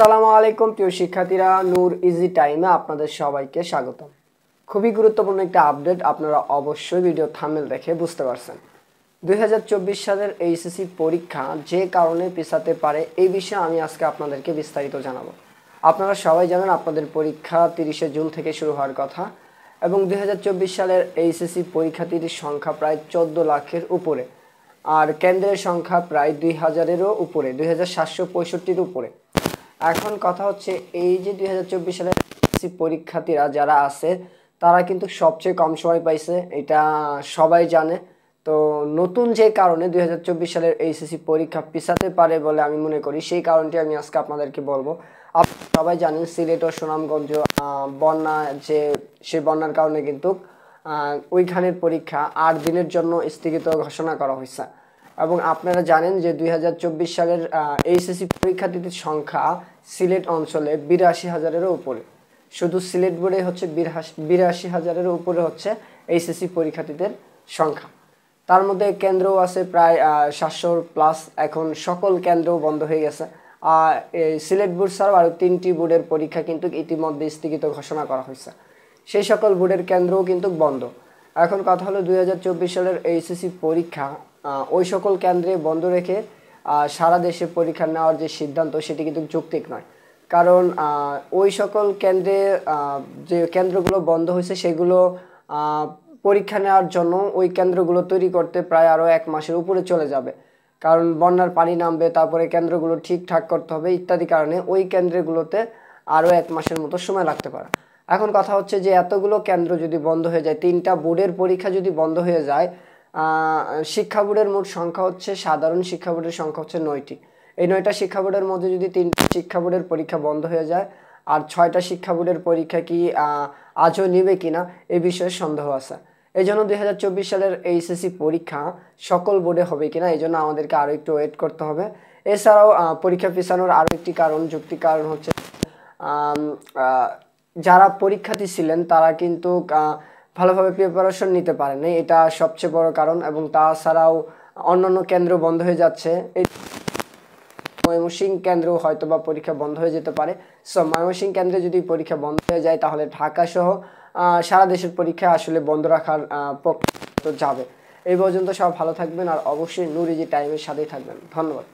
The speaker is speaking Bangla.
আসসালামু আলাইকুম প্রিয় শিক্ষার্থীরা, নূর ইজি টাইমে আপনাদের সবাইকে স্বাগতম। খুবই গুরুত্বপূর্ণ একটা আপডেট, আপনারা অবশ্যই ভিডিও থাম্বনেল দেখে বুঝতে পারছেন। 2024 সালের এইচএসসি পরীক্ষা যে কারণে পিছাতে পারে এই বিষয়ে আমি আজকে আপনাদেরকে বিস্তারিত জানাবো। আপনারা সবাই জানেন আপনাদের পরীক্ষা 30শে জুন থেকে শুরু হওয়ার কথা এবং 2024 সালের এইচএসসি পরীক্ষার্থীদের সংখ্যা প্রায় 14 লাখের উপরে, আর কেন্দ্রের সংখ্যা প্রায় 2000-এরও উপরে, 2765-র উপরে। এখন কথা হচ্ছে এই যে 2024 সালের পরীক্ষার্থীরা যারা আছে তারা কিন্তু সবচেয়ে কম সময় পাইছে, এটা সবাই জানে। তো নতুন যে কারণে 2024 সালের এইচএসসি পরীক্ষা পিছাতে পারে বলে আমি মনে করি, সেই কারণটি আমি আজকে আপনাদেরকে বলবো। আপনারা সবাই জানেন সিলেট ও সুনামগঞ্জ বন্যা, যে সেই বন্যার কারণে কিন্তু ওইখানের পরীক্ষা 8 দিনের জন্য স্থগিত ঘোষণা করা হয়েছে। এবং আপনারা জানেন যে 2024 সালের এইচএসসি পরীক্ষার্থীদের সংখ্যা সিলেট অঞ্চলে 82,000-এরও উপরে। শুধু সিলেট বোর্ডে হচ্ছে 82,000-এরও উপরে হচ্ছে এইচএসসি পরীক্ষার্থীদের সংখ্যা। তার মধ্যে কেন্দ্রও আছে প্রায় 700+। এখন সকল কেন্দ্রও বন্ধ হয়ে গেছে। এই সিলেট বোর্ড ছাড়াও আরও 3টি বোর্ডের পরীক্ষা কিন্তু ইতিমধ্যে স্থগিত ঘোষণা করা হয়েছে। সেই সকল বোর্ডের কেন্দ্রও কিন্তু বন্ধ। এখন কথা হলো 2024 সালের এইচএসসি পরীক্ষা ওই সকল কেন্দ্রে বন্ধ রেখে সারা দেশে পরীক্ষা নেওয়ার যে সিদ্ধান্ত সেটি কিন্তু যৌক্তিক নয়। কারণ ওই সকল কেন্দ্রে যে কেন্দ্রগুলো বন্ধ হয়েছে সেগুলো পরীক্ষা নেওয়ার জন্য ওই কেন্দ্রগুলো তৈরি করতে প্রায় আরও 1 মাসের উপরে চলে যাবে। কারণ বন্যার পানি নামবে, তারপরে কেন্দ্রগুলো ঠিকঠাক করতে হবে ইত্যাদি কারণে ওই কেন্দ্রগুলোতে আরও 1 মাসের মতো সময় লাগতে পারে। এখন কথা হচ্ছে যে এতগুলো কেন্দ্র যদি বন্ধ হয়ে যায়, 3টা বোর্ডের পরীক্ষা যদি বন্ধ হয়ে যায়, শিক্ষা বোর্ডের মোট সংখ্যা হচ্ছে, সাধারণ শিক্ষা বোর্ডের সংখ্যা হচ্ছে 9টি। এই 9টা শিক্ষা বোর্ডের মধ্যে যদি 3টা শিক্ষা বোর্ডের পরীক্ষা বন্ধ হয়ে যায় আর 6টা শিক্ষা বোর্ডের পরীক্ষা কি আজও নেবে কিনা এই বিষয়ে সন্দেহ আছে। এই জন্য 2024 সালের এইচএসসি পরীক্ষা সকল বোর্ডে হবে কিনা এই জন্য আমাদেরকে আরও একটু ওয়েট করতে হবে। এছাড়াও পরীক্ষা পিছানোর আরও একটি কারণ, যৌক্তিক কারণ হচ্ছে যারা পরীক্ষার্থী ছিলেন তারা কিন্তু ভালোভাবে প্রিপারেশন নিতে পারেনি, এটা সবচেয়ে বড় কারণ। এবং তাছাড়াও অন্যান্য কেন্দ্র বন্ধ হয়ে যাচ্ছে, এই ময়মনসিংহ কেন্দ্র হয়তো বা পরীক্ষা বন্ধ হয়ে যেতে পারে। সো ময়মনসিংহ কেন্দ্রে যদি পরীক্ষা বন্ধ হয়ে যায় তাহলে ঢাকা সহ সারা দেশের পরীক্ষা আসলে বন্ধ রাখার পক্ষে যাবে। এই পর্যন্ত সব ভালো থাকবেন আর অবশ্যই নূর ইজি টাইমের সাথেই থাকবেন। ধন্যবাদ।